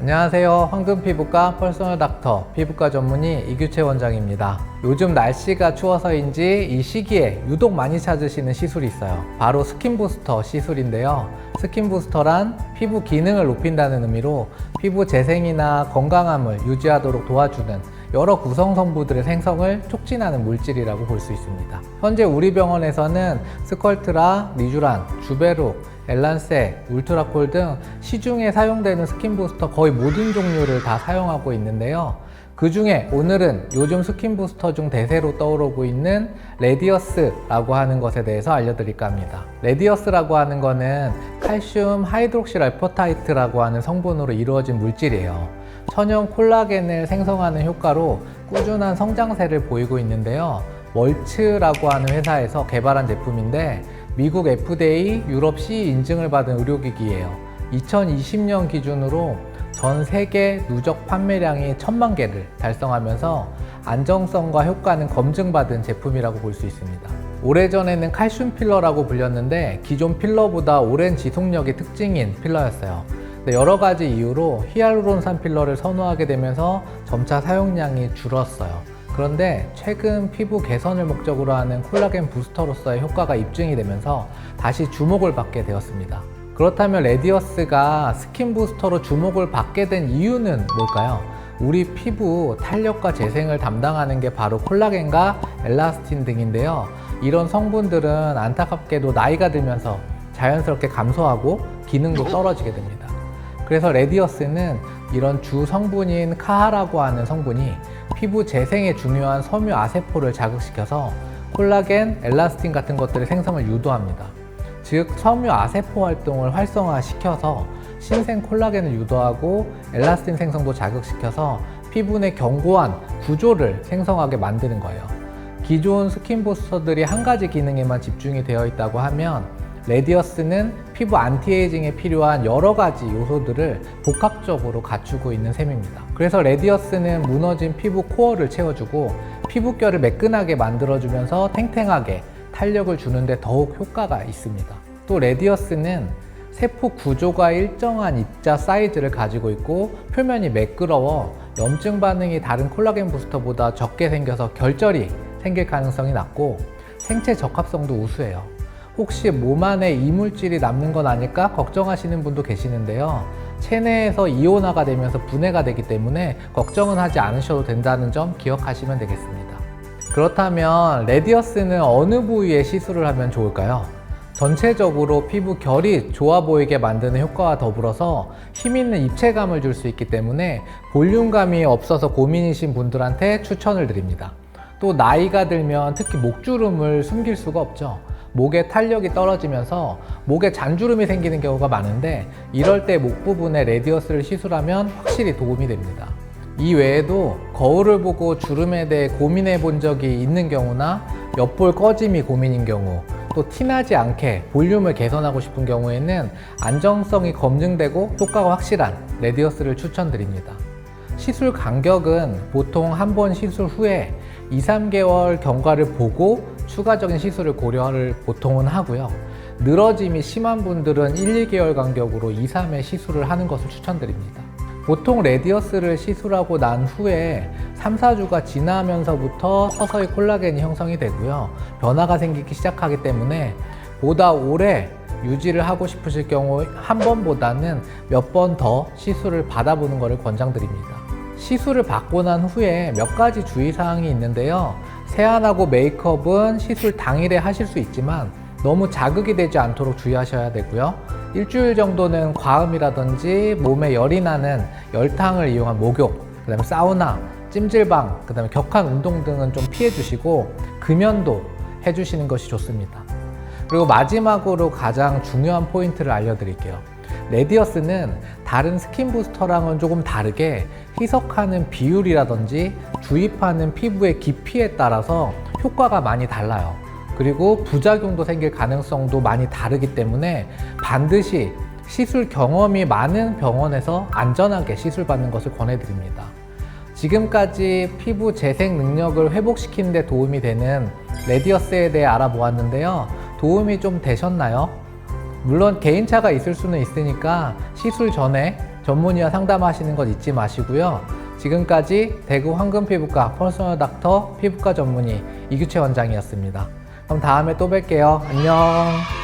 안녕하세요. 황금피부과 퍼스널 닥터 피부과 전문의 이규채 원장입니다. 요즘 날씨가 추워서인지 이 시기에 유독 많이 찾으시는 시술이 있어요. 바로 스킨부스터 시술인데요. 스킨부스터란 피부 기능을 높인다는 의미로 피부 재생이나 건강함을 유지하도록 도와주는 여러 구성 성분들의 생성을 촉진하는 물질이라고 볼 수 있습니다. 현재 우리 병원에서는 스컬트라, 리쥬란, 주베룩, 엘란세, 울트라콜 등 시중에 사용되는 스킨부스터 거의 모든 종류를 다 사용하고 있는데요. 그 중에 오늘은 요즘 스킨부스터 중 대세로 떠오르고 있는 레디어스라고 하는 것에 대해서 알려드릴까 합니다. 레디어스라고 하는 것은 칼슘 하이드록시 알퍼타이트라고 하는 성분으로 이루어진 물질이에요. 천연 콜라겐을 생성하는 효과로 꾸준한 성장세를 보이고 있는데요. 월츠라고 하는 회사에서 개발한 제품인데 미국 FDA, 유럽 CE 인증을 받은 의료기기예요. 2020년 기준으로 전 세계 누적 판매량이 1000만 개를 달성하면서 안정성과 효과는 검증받은 제품이라고 볼 수 있습니다. 오래전에는 칼슘 필러라고 불렸는데 기존 필러보다 오랜 지속력이 특징인 필러였어요. 여러 가지 이유로 히알루론산 필러를 선호하게 되면서 점차 사용량이 줄었어요. 그런데 최근 피부 개선을 목적으로 하는 콜라겐 부스터로서의 효과가 입증이 되면서 다시 주목을 받게 되었습니다. 그렇다면 레디어스가 스킨 부스터로 주목을 받게 된 이유는 뭘까요? 우리 피부 탄력과 재생을 담당하는 게 바로 콜라겐과 엘라스틴 등인데요. 이런 성분들은 안타깝게도 나이가 들면서 자연스럽게 감소하고 기능도 떨어지게 됩니다. 그래서 레디어스는 이런 주 성분인 카하라고 하는 성분이 피부 재생에 중요한 섬유 아세포를 자극시켜서 콜라겐, 엘라스틴 같은 것들의 생성을 유도합니다. 즉 섬유 아세포 활동을 활성화시켜서 신생 콜라겐을 유도하고 엘라스틴 생성도 자극시켜서 피부 내 견고한 구조를 생성하게 만드는 거예요. 기존 스킨부스터들이 한 가지 기능에만 집중이 되어 있다고 하면 레디어스는 피부 안티에이징에 필요한 여러 가지 요소들을 복합적으로 갖추고 있는 셈입니다. 그래서 레디어스는 무너진 피부 코어를 채워주고 피부결을 매끈하게 만들어주면서 탱탱하게 탄력을 주는데 더욱 효과가 있습니다. 또 레디어스는 세포 구조가 일정한 입자 사이즈를 가지고 있고 표면이 매끄러워 염증 반응이 다른 콜라겐 부스터보다 적게 생겨서 결절이 생길 가능성이 낮고 생체 적합성도 우수해요. 혹시 몸 안에 이물질이 남는 건 아닐까 걱정하시는 분도 계시는데요. 체내에서 이온화가 되면서 분해가 되기 때문에 걱정은 하지 않으셔도 된다는 점 기억하시면 되겠습니다. 그렇다면 레디어스는 어느 부위에 시술을 하면 좋을까요? 전체적으로 피부 결이 좋아 보이게 만드는 효과와 더불어서 힘있는 입체감을 줄 수 있기 때문에 볼륨감이 없어서 고민이신 분들한테 추천을 드립니다. 또 나이가 들면 특히 목주름을 숨길 수가 없죠. 목에 탄력이 떨어지면서 목에 잔주름이 생기는 경우가 많은데 이럴 때 목 부분에 레디어스를 시술하면 확실히 도움이 됩니다. 이 외에도 거울을 보고 주름에 대해 고민해 본 적이 있는 경우나 옆볼 꺼짐이 고민인 경우 또 티나지 않게 볼륨을 개선하고 싶은 경우에는 안정성이 검증되고 효과가 확실한 레디어스를 추천드립니다. 시술 간격은 보통 한 번 시술 후에 2~3개월 경과를 보고 추가적인 시술을 고려를 보통은 하고요. 늘어짐이 심한 분들은 1~2개월 간격으로 2~3회 시술을 하는 것을 추천드립니다. 보통 레디어스를 시술하고 난 후에 3~4주가 지나면서부터 서서히 콜라겐이 형성이 되고요. 변화가 생기기 시작하기 때문에 보다 오래 유지를 하고 싶으실 경우 한 번보다는 몇 번 더 시술을 받아보는 것을 권장드립니다. 시술을 받고 난 후에 몇 가지 주의사항이 있는데요. 세안하고 메이크업은 시술 당일에 하실 수 있지만 너무 자극이 되지 않도록 주의하셔야 되고요. 일주일 정도는 과음이라든지 몸에 열이 나는 열탕을 이용한 목욕, 그 다음에 사우나, 찜질방, 그 다음에 격한 운동 등은 좀 피해 주시고 금연도 해주시는 것이 좋습니다. 그리고 마지막으로 가장 중요한 포인트를 알려드릴게요. 레디어스는 다른 스킨 부스터랑은 조금 다르게 희석하는 비율이라든지 주입하는 피부의 깊이에 따라서 효과가 많이 달라요. 그리고 부작용도 생길 가능성도 많이 다르기 때문에 반드시 시술 경험이 많은 병원에서 안전하게 시술받는 것을 권해드립니다. 지금까지 피부 재생 능력을 회복시키는 데 도움이 되는 레디어스에 대해 알아보았는데요. 도움이 좀 되셨나요? 물론 개인차가 있을 수는 있으니까 시술 전에 전문의와 상담하시는 것 잊지 마시고요. 지금까지 대구 황금피부과 퍼스널 닥터 피부과 전문의 이규채 원장이었습니다. 그럼 다음에 또 뵐게요. 안녕.